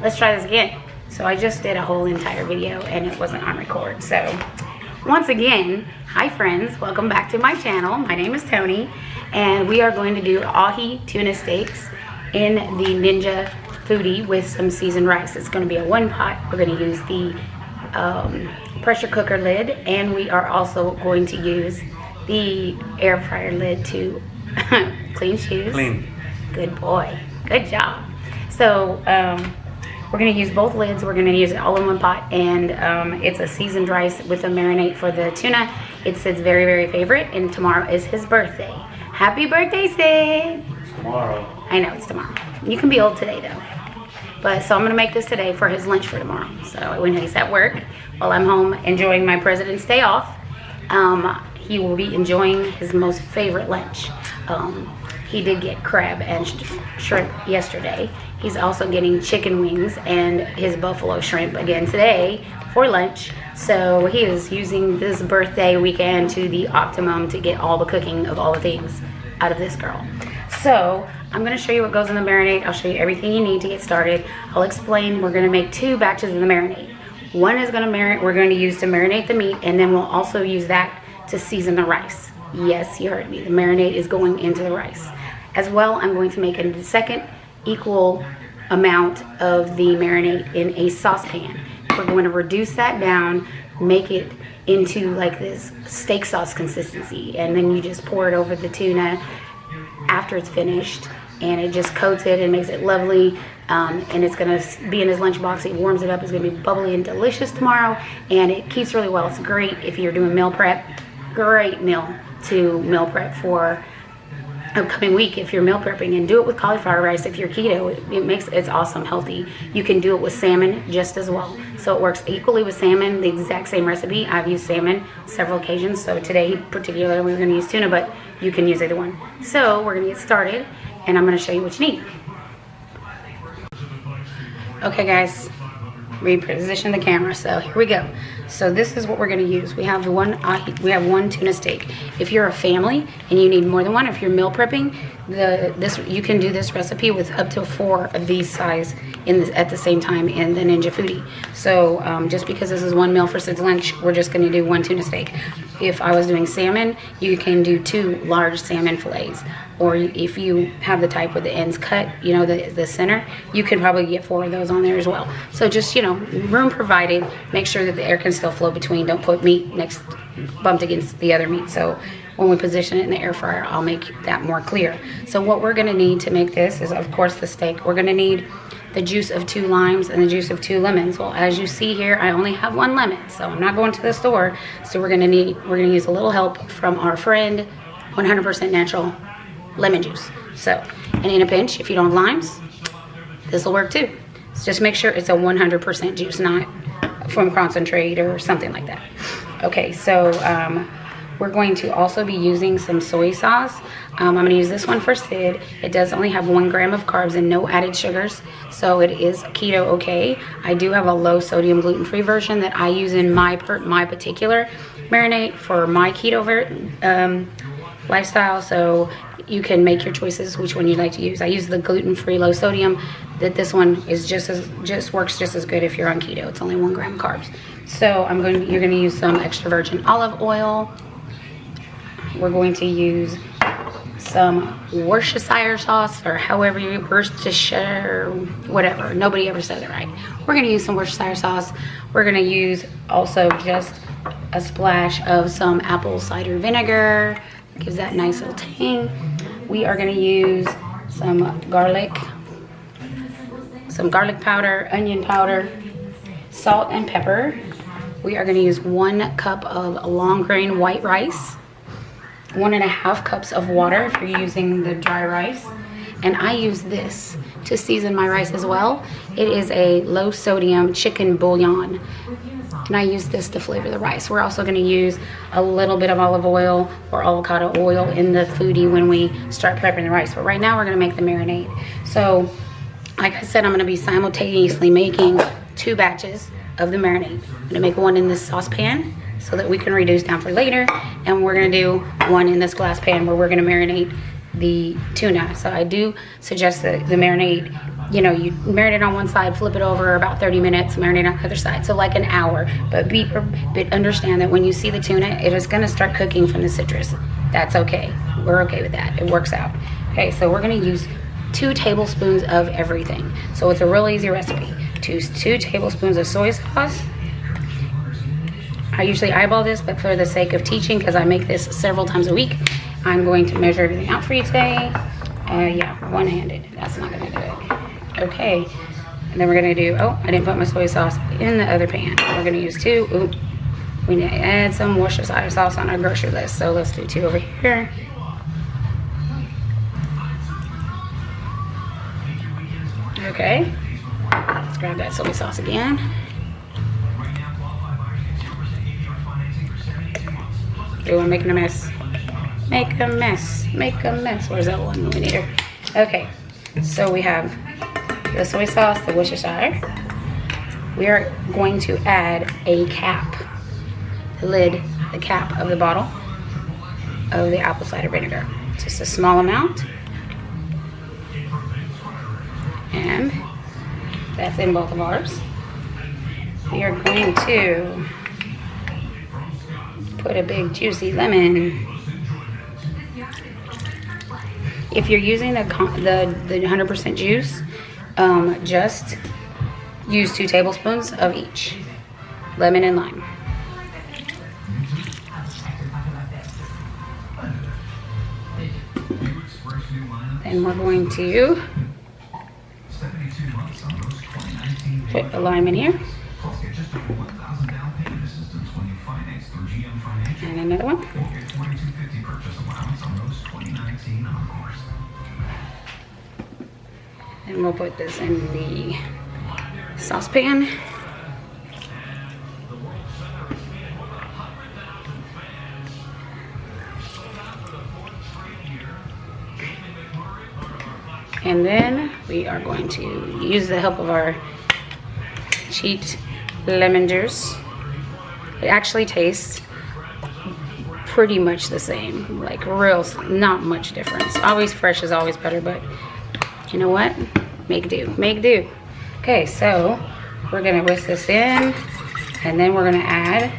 let's try this again. So I just did a whole entire video and it wasn't on record. So once again, hi friends, welcome back to my channel. My name is Tony and we are going to do ahi tuna steaks in the Ninja Foodi with some seasoned rice. It's going to be a one pot. We're going to use the pressure cooker lid, and we are also going to use the air fryer lid to clean shoes. Clean. Good boy. Good job. So we're going to use both lids. We're going to use it all in one pot, and it's a seasoned rice with a marinade for the tuna. It's Sid's very, very favorite, and tomorrow is his birthday. Happy birthday, Sid! Tomorrow. I know, it's tomorrow. You can be old today, though. But so I'm gonna make this today for his lunch for tomorrow. So when he's at work, while I'm home enjoying my President's Day off, he will be enjoying his most favorite lunch. He did get crab and shrimp yesterday. He's also getting chicken wings and his buffalo shrimp again today for lunch. So he is using this birthday weekend to the optimum to get all the cooking of all the things out of this girl. So I'm going to show you what goes in the marinade. I'll show you everything you need to get started. I'll explain. We're going to make 2 batches of the marinade. One is going to we're going to use to marinate the meat, and then we'll also use that to season the rice. Yes, you heard me. The marinade is going into the rice. As well, I'm going to make a second equal amount of the marinade in a saucepan. We're going to reduce that down, make it into like this steak sauce consistency, and then you just pour it over the tuna after it's finished, and it just coats it and makes it lovely, and it's gonna be in his lunchbox. He warms it up. It's gonna be bubbly and delicious tomorrow, and it keeps really well. It's great if you're doing meal prep. Great meal to meal prep for upcoming week if you're meal prepping, and do it with cauliflower rice if you're keto. It's awesome, healthy. You can do it with salmon just as well. So it works equally with salmon, the exact same recipe. I've used salmon several occasions, so today particularly we're going to use tuna, but you can use either one. So we're going to get started, and I'm going to show you what you need. Okay guys, reposition the camera. So here we go. So this is what we're going to use. We have one tuna steak. If you're a family and you need more than one, if you're meal prepping, you can do this recipe with up to 4 of these size at the same time in the Ninja Foodi. So just because this is one meal for Sid's lunch, we're just going to do 1 tuna steak. If I was doing salmon, you can do 2 large salmon fillets. Or if you have the type with the ends cut, you know, the center, you can probably get 4 of those on there as well. So just, you know, room provided. Make sure that the air can still flow between. Don't put meat bumped against the other meat. So when we position it in the air fryer, I'll make that more clear. So what we're going to need to make this is, of course, the steak. We're going to need the juice of 2 limes and the juice of 2 lemons. Well, as you see here, I only have 1 lemon, so I'm not going to the store. So we're going to use a little help from our friend 100% natural lemon juice. So, and in a pinch, if you don't have limes, this will work too. So just make sure it's a 100% juice, not from concentrate or something like that. Okay, so we're going to also be using some soy sauce. I'm going to use this one for Sid. It does only have 1 gram of carbs and no added sugars, so it is keto okay. I do have a low sodium gluten-free version that I use in my particular marinade for my keto lifestyle, so you can make your choices which one you'd like to use. I use the gluten-free low sodium. This one is just works just as good if you're on keto. It's only 1 gram carbs. So you're going to use some extra virgin olive oil. We're going to use some Worcestershire sauce, or however you Worcestershire, whatever. Nobody ever says it right. We're going to use some Worcestershire sauce. We're going to use also just a splash of some apple cider vinegar. Gives that nice little tang. We are going to use some garlic powder, onion powder, salt and pepper. We are going to use 1 cup of long grain white rice, 1.5 cups of water if you're using the dry rice. And I use this to season my rice as well. It is a low sodium chicken bouillon, and I use this to flavor the rice. We're also going to use a little bit of olive oil or avocado oil in the Foodi when we start prepping the rice. But right now we're going to make the marinade. So like I said, I'm going to be simultaneously making 2 batches of the marinade. I'm going to make 1 in this saucepan so that we can reduce down for later, and we're going to do 1 in this glass pan where we're going to marinate the tuna. So I do suggest that the marinade you know, you marinate on one side, flip it over about 30 minutes, marinate on the other side. So like an hour. But understand that when you see the tuna, it is going to start cooking from the citrus. That's okay. We're okay with that. It works out. Okay, so we're going to use 2 tablespoons of everything. So it's a real easy recipe. 2 tablespoons of soy sauce. I usually eyeball this, but for the sake of teaching, because I make this several times a week, I'm going to measure everything out for you today. Yeah, one-handed. That's not going to do it. Okay. And then we're going to do, oh, I didn't put my soy sauce in the other pan. We're going to use 2. Ooh, we need to add some Worcestershire sauce on our grocery list. So let's do 2 over here. Okay. Let's grab that soy sauce again. Do I'm making a mess. Make a mess. Make a mess. Where's that one we need her? Okay. So we have the soy sauce, the Worcestershire. We are going to add a cap, the lid, the cap of the bottle of the apple cider vinegar. Just a small amount. And that's in both of ours. We are going to put a big juicy lemon. If you're using the 100% juice, just use 2 tablespoons of each, lemon and lime. Then we're going to put the lime in here. And another one. And we'll put this in the saucepan. And then we are going to use the help of our cheat lemon juice. It actually tastes pretty much the same, like real, not much difference. Always fresh is always better, but you know what? Make do, make do. Okay, so we're gonna whisk this in, and then we're gonna add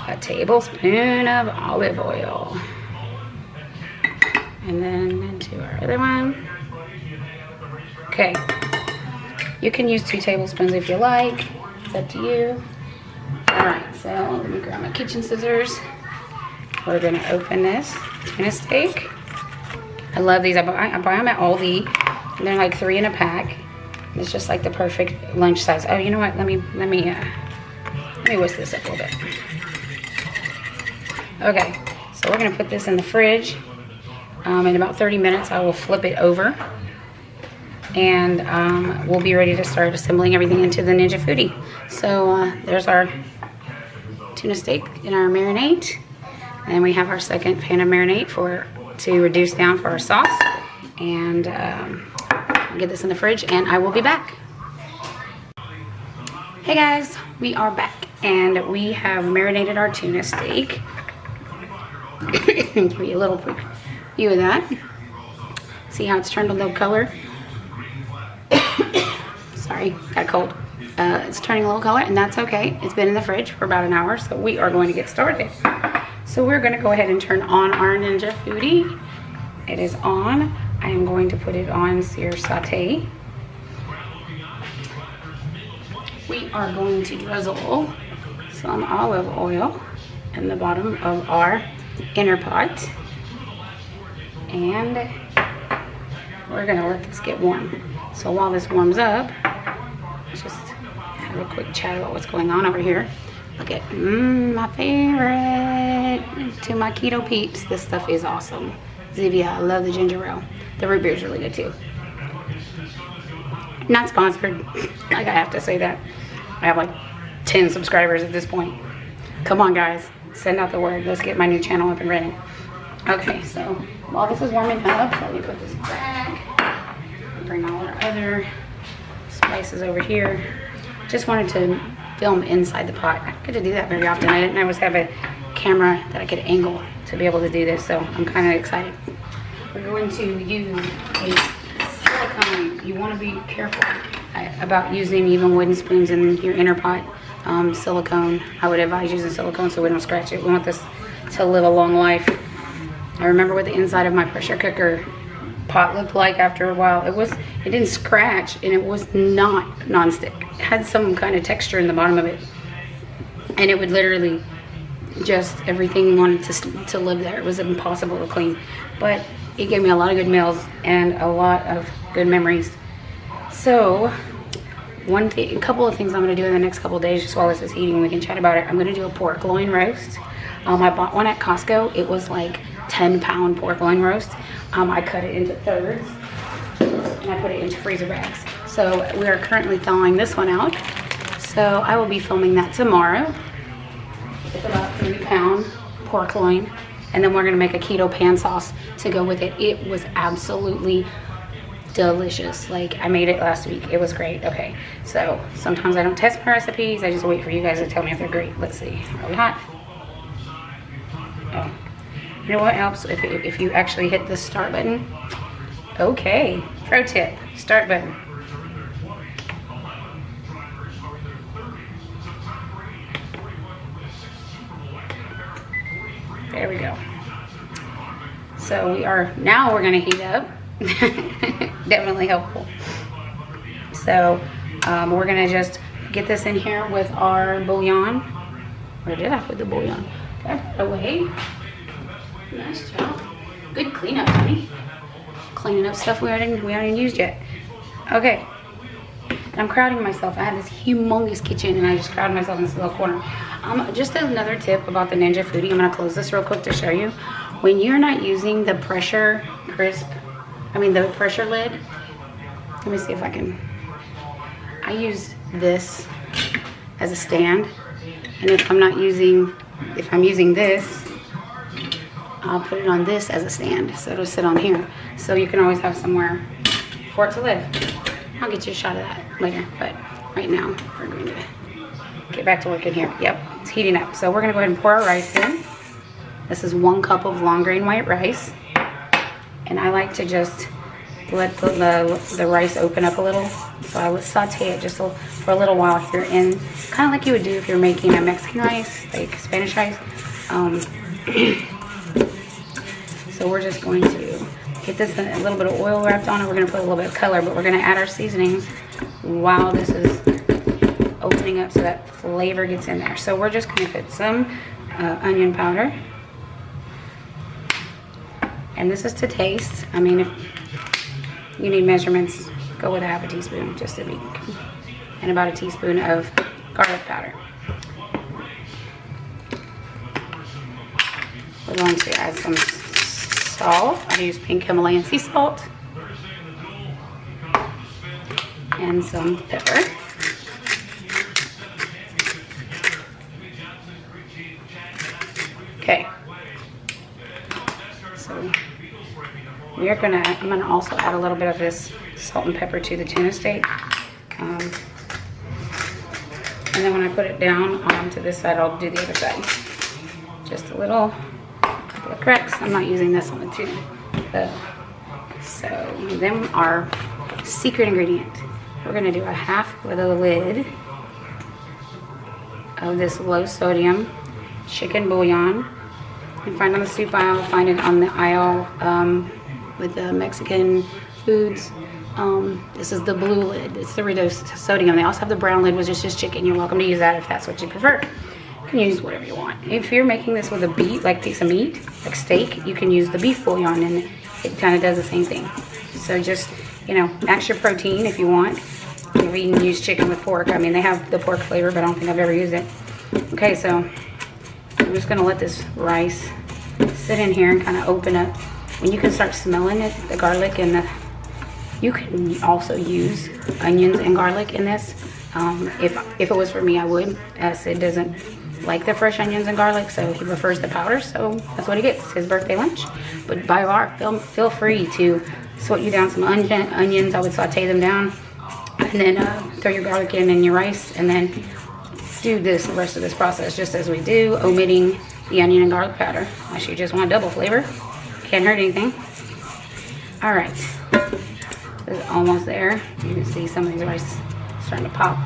a tablespoon of olive oil. And then into our other one. Okay, you can use 2 tablespoons if you like. It's up to you. All right, so let me grab my kitchen scissors. We're gonna open this tuna steak. I love these. I buy them at Aldi. They're like 3 in a pack. It's just like the perfect lunch size. Oh, you know what? Let me whisk this up a little bit. Okay, so we're gonna put this in the fridge. In about 30 minutes, I will flip it over, and we'll be ready to start assembling everything into the Ninja Foodi. So there's our tuna steak in our marinade, and we have our second pan of marinade to reduce down for our sauce. And I'll get this in the fridge, and I will be back. Hey guys, we are back, and we have marinated our tuna steak. Give you a little view of that. See how it's turned a little color? Sorry, got a cold. It's turning a little color, and that's okay. It's been in the fridge for about an hour, so we are going to get started. So we're going to go ahead and turn on our Ninja Foodi. It is on. I am going to put it on sear saute. We are going to drizzle some olive oil in the bottom of our inner pot. And we're gonna let this get warm. So while this warms up, just have a quick chat about what's going on over here. Look at my favorite. To my keto peeps, this stuff is awesome. Zevia, I love the ginger ale. The root beer is really good too. Not sponsored. Like, I have to say that. I have like 10 subscribers at this point. Come on guys, send out the word. Let's get my new channel up and running. Okay, so while this is warming up, let me put this back. Bring all our other spices over here. Just wanted to film inside the pot. I get to do that very often. I didn't always have a camera that I could angle to be able to do this, so I'm kind of excited. we're going to use a silicone. You want to be careful about using even wooden spoons in your inner pot. Silicone, I would advise using silicone so we don't scratch it. We want this to live a long life. I remember what the inside of my pressure cooker pot looked like after a while. It didn't scratch, and it was not non-stick. It had some kind of texture in the bottom of it, and it would literally just, everything wanted to live there. It was impossible to clean, but it gave me a lot of good meals and a lot of good memories. So a couple of things I'm going to do in the next couple of days, just while this is heating, we can chat about it. I'm going to do a pork loin roast. I bought one at Costco. It was like 10-pound pork loin roast. I cut it into thirds and I put it into freezer bags. So we are currently thawing this one out. So I will be filming that tomorrow. It's about 3-pound pork loin, and then we're going to make a keto pan sauce to go with it. It was absolutely delicious. Like, I made it last week. It was great. Okay, so sometimes I don't test my recipes. I just wait for you guys to tell me if they're great. Let's see. Are we hot? Oh, you know what helps if you actually hit the start button? Okay, pro tip, start button. There we go. So we're gonna heat up. Definitely helpful. So we're gonna just get this in here with our bouillon. Where did I put the bouillon? Did I put it away? Nice job. Good cleanup, honey. Cleaning up stuff we haven't used yet. Okay. I'm crowding myself. I have this humongous kitchen and I just crowded myself in this little corner. Just another tip about the Ninja Foodi. I'm gonna close this real quick to show you. When you're not using the pressure lid, let me see if I can. I use this as a stand, and if I'm using this, I'll put it on this as a stand, so it'll sit on here. So you can always have somewhere for it to live. I'll get you a shot of that later, but right now we're going to get back to work in here. Yep, it's heating up. So we're gonna go ahead and pour our rice in. This is 1 cup of long grain white rice. And I like to just let the rice open up a little. So I would saute it just for a little while here, in kind of like you would do if you're making a Mexican rice, like Spanish rice. So we're just going to get this a little bit of oil wrapped on it. We're going to put a little bit of color, but we're going to add our seasonings while this is opening up so that flavor gets in there. So we're just going to put some onion powder. And this is to taste. I mean, if you need measurements, go with 1/2 teaspoon just to be, and about 1 teaspoon of garlic powder. We're going to add some salt. I use pink Himalayan sea salt and some pepper. Okay. So I'm gonna also add a little bit of this salt and pepper to the tuna steak. And then when I put it down onto this side, I'll do the other side. Just a couple of cracks. I'm not using this on the tuna. So then our secret ingredient. We're gonna do a half with a lid of this low sodium chicken bouillon. You can find it on the soup aisle, find it on the aisle with the Mexican foods. This is the blue lid. It's the reduced sodium. They also have the brown lid, which is just chicken. You're welcome to use that if that's what you prefer. You can use whatever you want. If you're making this with a piece of meat, like steak, you can use the beef bouillon, and it kind of does the same thing. So just, max your protein if you want. You can even use chicken with pork. I mean, they have the pork flavor, but I don't think I've ever used it. Okay, so I'm just gonna let this rice sit in here and kind of open up. When you can start smelling it, the garlic and you can also use onions and garlic in this. If it was for me, I would. Sid doesn't like the fresh onions and garlic, so he prefers the powder, so that's what he gets. It's his birthday lunch. But by far, feel free to salt you down some onions. I would saute them down, and then throw your garlic in and your rice, and then do the rest of this process just as we do, omitting the onion and garlic powder, unless you just want double flavor. Can't hurt anything. All right, it's almost there. You can see some of these rice starting to pop.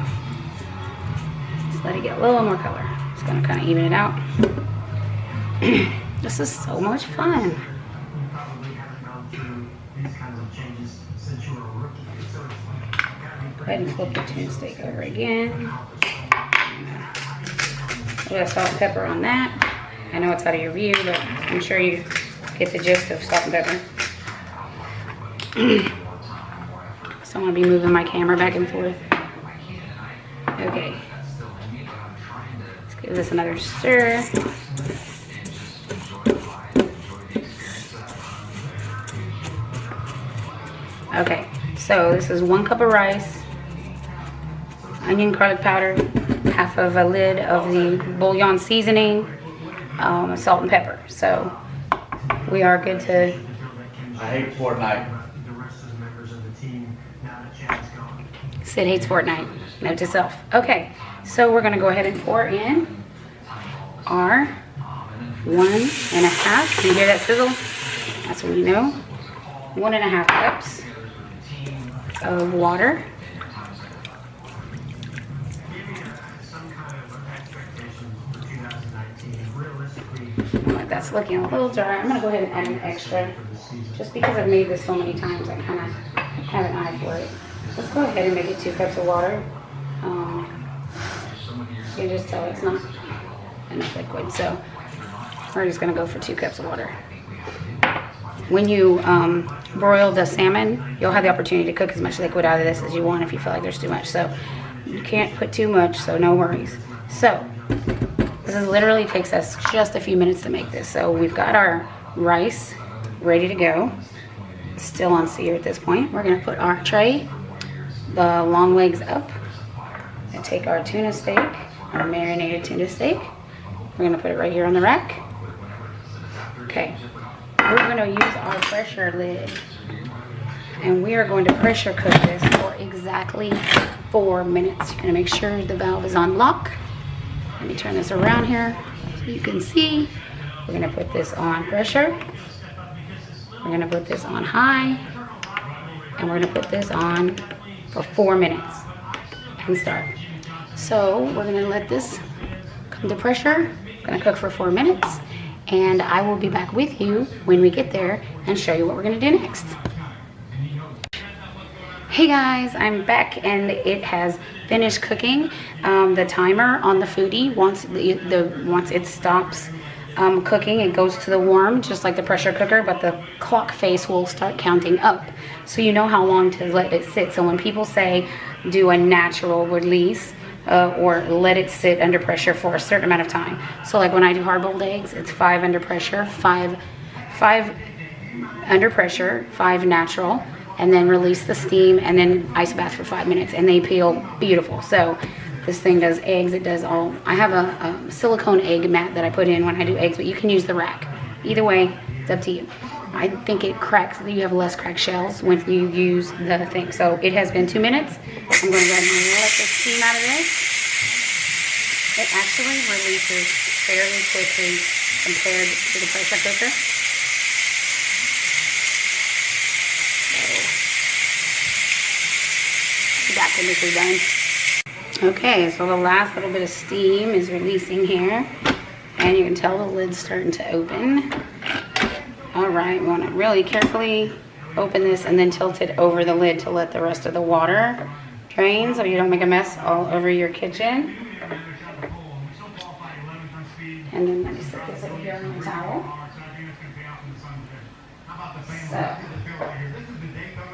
Just let it get a little more color. It's gonna kind of even it out. This is so much fun. Go ahead and flip the tuna steak over again. We got salt and pepper on that. I know it's out of your view, but I'm sure you get the gist of salt and pepper. So I'm gonna be moving my camera back and forth. Okay. Let's give this another stir. Okay, so this is 1 cup of rice, onion garlic powder, half of a lid of the bouillon seasoning, salt and pepper. So we are good to. I hate Fortnite. Sid hates Fortnite. Note to self. Okay, so we're gonna go ahead and pour in our 1.5. Can you hear that sizzle? That's what we know. 1.5 cups of water. That's looking a little dry. I'm gonna go ahead and add an extra, just because I've made this so many times. I kind of have an eye for it. Let's go ahead and make it 2 cups of water. You can just tell it's not enough liquid, so we're just gonna go for 2 cups of water. When you broil the salmon, you'll have the opportunity to cook as much liquid out of this as you want if you feel like there's too much. So you can't put too much, so no worries. So this is literally takes us just a few minutes to make this. So we've got our rice ready to go. Still on sear at this point. We're gonna put our tray, the long legs up, and take our tuna steak, our marinated tuna steak. We're gonna put it right here on the rack. Okay. We're going to use our pressure lid, and we are going to pressure cook this for exactly 4 minutes. You're going to make sure the valve is on lock. Let me turn this around here so you can see. We're going to put this on pressure. We're going to put this on high, and we're going to put this on for 4 minutes and start. So we're going to let this come to pressure. We're going to cook for 4 minutes. And I will be back with you when we get there and show you what we're gonna do next. Hey guys, I'm back and it has finished cooking. The timer on the Foodi, once it stops cooking, it goes to the warm, just like the pressure cooker, but the clock face will start counting up. So you know how long to let it sit. So when people say do a natural release, or let it sit under pressure for a certain amount of time. So like when I do hard-boiled eggs, it's 5 under pressure, 5 under pressure, 5 natural, and then release the steam, and then ice bath for 5 minutes, and they peel beautiful. So this thing does eggs, it does all. I have a silicone egg mat that I put in when I do eggs, but you can use the rack. Either way, it's up to you. I think it cracks, you have less cracked shells when you use the thing. So it has been 2 minutes. I'm going to go ahead and let the steam out of this. It actually releases fairly quickly compared to the pressure cooker. So that finished is done. Okay, so the last little bit of steam is releasing here. And you can tell the lid's starting to open. All right, we want to really carefully open this and then tilt it over the lid to let the rest of the water drain so you don't make a mess all over your kitchen. And then let me set this over here on the towel. So,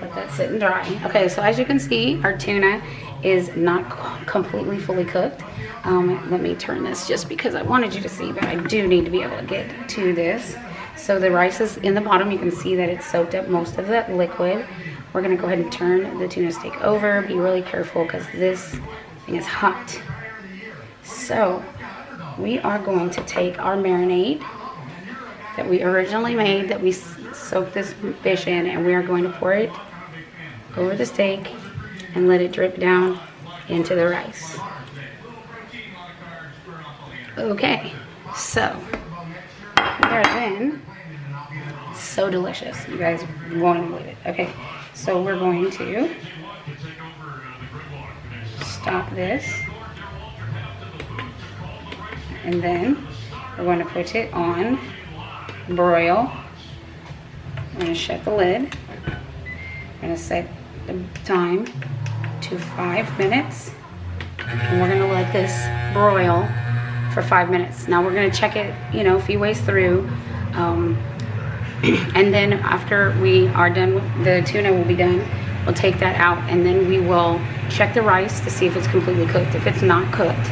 let that sit and dry. Okay, so as you can see, our tuna is not completely fully cooked. Let me turn this just because I wanted you to see, but I do need to be able to get to this. So the rice is in the bottom. You can see that it's soaked up most of that liquid. We're gonna go ahead and turn the tuna steak over. Be really careful because this thing is hot. So we are going to take our marinade that we originally made, that we soaked this fish in, and we are going to pour it over the steak and let it drip down into the rice. Okay, so we are then So delicious. You guys won't believe it. Okay, so we're going to stop this. And then we're going to put it on broil. We're going to shut the lid. We're going to set the time to 5 minutes. And we're going to let this broil for 5 minutes. Now we're going to check it, you know, a few ways through. And then after we are done, the tuna will be done. We'll take that out and then we will check the rice to see if it's completely cooked. If it's not cooked,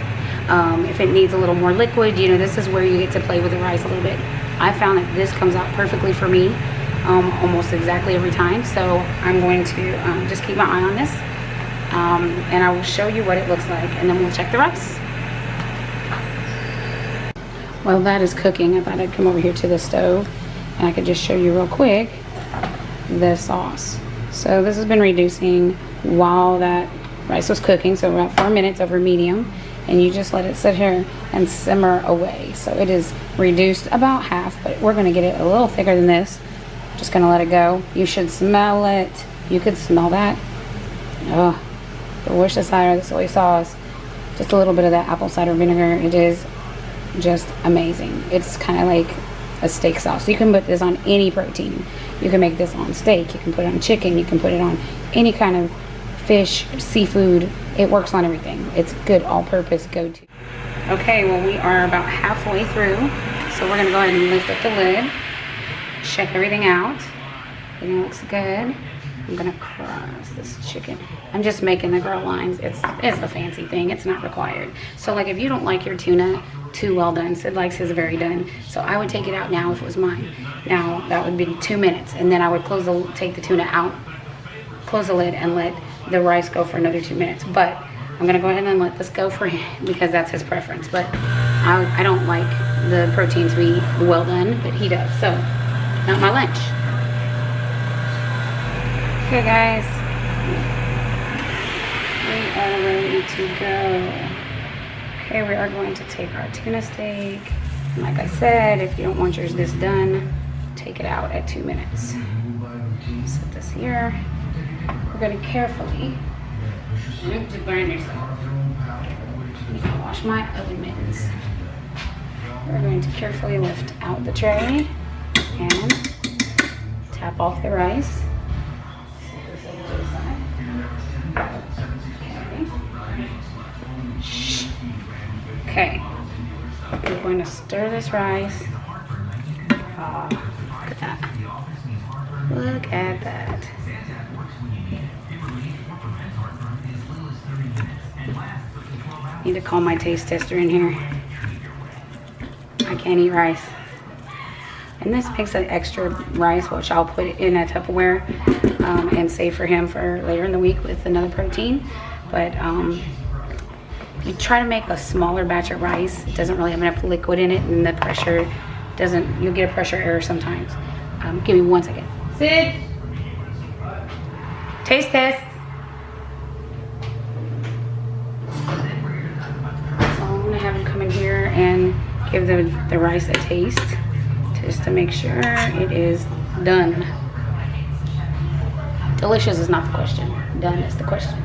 if it needs a little more liquid, you know, this is where you get to play with the rice a little bit. I found that this comes out perfectly for me, almost exactly every time. So I'm going to just keep my eye on this, and I will show you what it looks like, and then we'll check the rice. While that is cooking, I thought I'd come over here to the stove, and I could just show you real quick the sauce. So this has been reducing while that rice was cooking, so about 4 minutes over medium. And you just let it sit here and simmer away. So it is reduced about half, but we're gonna get it a little thicker than this. Just gonna let it go. You should smell it. You could smell that. Oh, delicious cider, the soy sauce. Just a little bit of that apple cider vinegar. It is just amazing. It's kind of like a steak sauce. You can put this on any protein. You can make this on steak. You can put it on chicken. You can put it on any kind of fish, seafood. It works on everything. It's good all-purpose go-to. Okay, well we are about halfway through, so we're gonna go ahead and lift up the lid, check everything out. Everything looks good. I'm gonna cross this chicken. I'm just making the grill lines. It's a fancy thing. It's not required. So like if you don't like your tuna too well done, Sid likes his very done. So I would take it out now if it was mine. Now that would be 2 minutes, and then I would take the tuna out, close the lid, and let the rice go for another 2 minutes. But I'm gonna go ahead and let this go for him because that's his preference. But I don't like the protein to be well done, but he does. So not my lunch. Okay guys, we are ready to go. Okay, we are going to take our tuna steak. And like I said, if you don't want yours this done, take it out at 2 minutes. Set this here. We're going to carefully, to burn yourself. You can wash my oven mittens. We're going to carefully lift out the tray and tap off the rice. Okay. We're going to stir this rice. Oh, look at that. Look at that. Need to call my taste tester in here. I can't eat rice. And this makes an extra rice, which I'll put in a Tupperware and save for him for later in the week with another protein. But you try to make a smaller batch of rice. It doesn't really have enough liquid in it, and the pressure doesn't, you'll get a pressure error sometimes. Give me 1 second. Sid! Taste test. So I'm gonna have him come in here and give the rice a taste, just to make sure it is done. Delicious is not the question. Done is the question.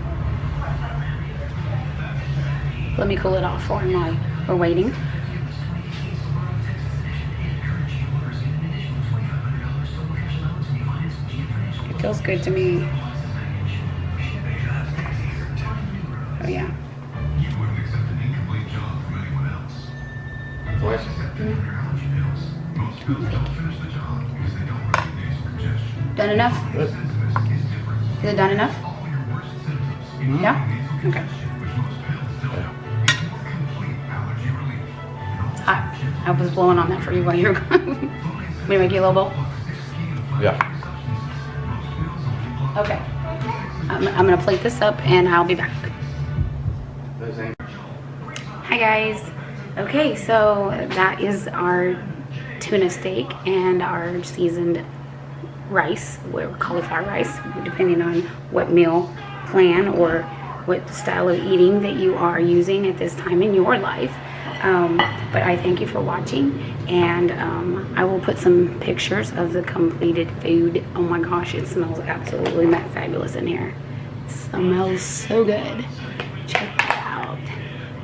Let me cool it off for him while we're waiting. It feels good to me. Oh yeah. Done enough? Good. Is it done enough? Yeah? Okay. I was blowing on that for you while you were gone. Let me make you a little bowl? Yeah. Okay. I'm gonna plate this up and I'll be back. Hi guys. Okay, so that is our tuna steak and our seasoned rice, or cauliflower rice, depending on what meal plan or what style of eating that you are using at this time in your life. But I thank you for watching, and I will put some pictures of the completed food. Oh my gosh, it smells absolutely fabulous in here. It smells so good. Check that out.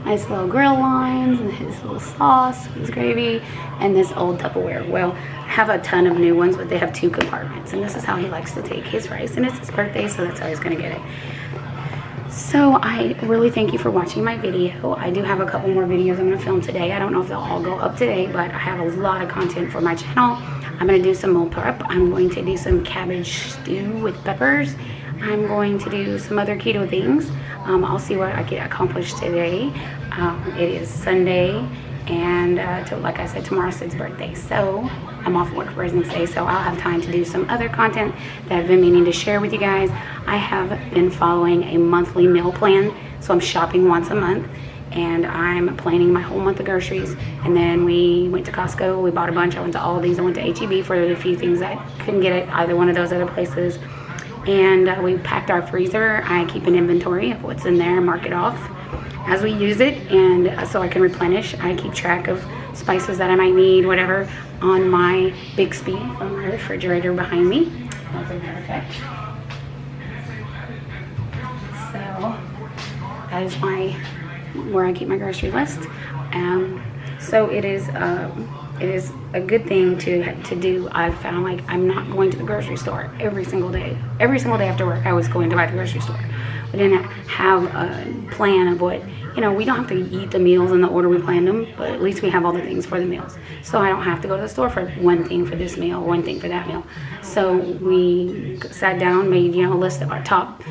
Nice little grill lines, and his little sauce, his gravy, and this old Tupperware. Well, I have a ton of new ones, but they have 2 compartments, and this is how he likes to take his rice, and it's his birthday, so that's how he's gonna get it. So I really thank you for watching my video. I do have a couple more videos I'm going to film today. I don't know if they'll all go up today, but I have a lot of content for my channel. I'm going to do some meal prep. I'm going to do some cabbage stew with peppers. I'm going to do some other keto things. I'll see what I get accomplished today. It is Sunday, and like I said, tomorrow's Sid's birthday. So I'm off work for his next day, so I'll have time to do some other content that I've been meaning to share with you guys. I have been following a monthly meal plan, so I'm shopping once a month, and I'm planning my whole month of groceries. And then we went to Costco, we bought a bunch. I went to Aldi's, I went to H-E-B for a few things that couldn't get at either one of those other places. And we packed our freezer. I keep an inventory of what's in there, mark it off as we use it, and so I can replenish. I keep track of spices that I might need, whatever, on my Bixby on my refrigerator behind me, as a matter of fact. So that is where I keep my grocery list. So it is a good thing to do. I've found, like, I'm not going to the grocery store every single day. Every single day after work, I was going to buy the grocery store. We didn't have a plan of what, we don't have to eat the meals in the order we planned them, but at least we have all the things for the meals. So I don't have to go to the store for one thing for this meal, one thing for that meal. So we sat down, made, a list of our top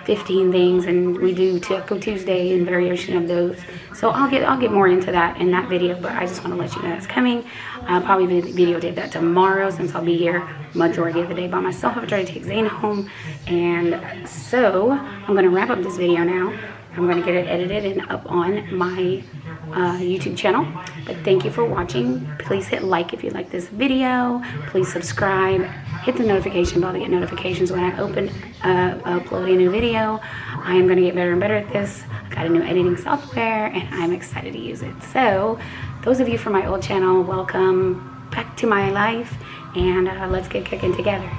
15 things, and we do Taco Tuesday and variation of those. So I'll get more into that in that video, but I just want to let you know that's coming. I'll probably videotape that tomorrow, since I'll be here majority of the day by myself after I take Zane home. And so I'm going to wrap up this video now. I'm going to get it edited and up on my YouTube channel. But thank you for watching. Please hit like if you like this video. Please subscribe. Hit the notification bell to get notifications when I upload a new video. I am going to get better and better at this. I got a new editing software, and I'm excited to use it. So those of you from my old channel, welcome back to my life, and let's get kicking together.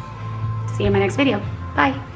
See you in my next video. Bye.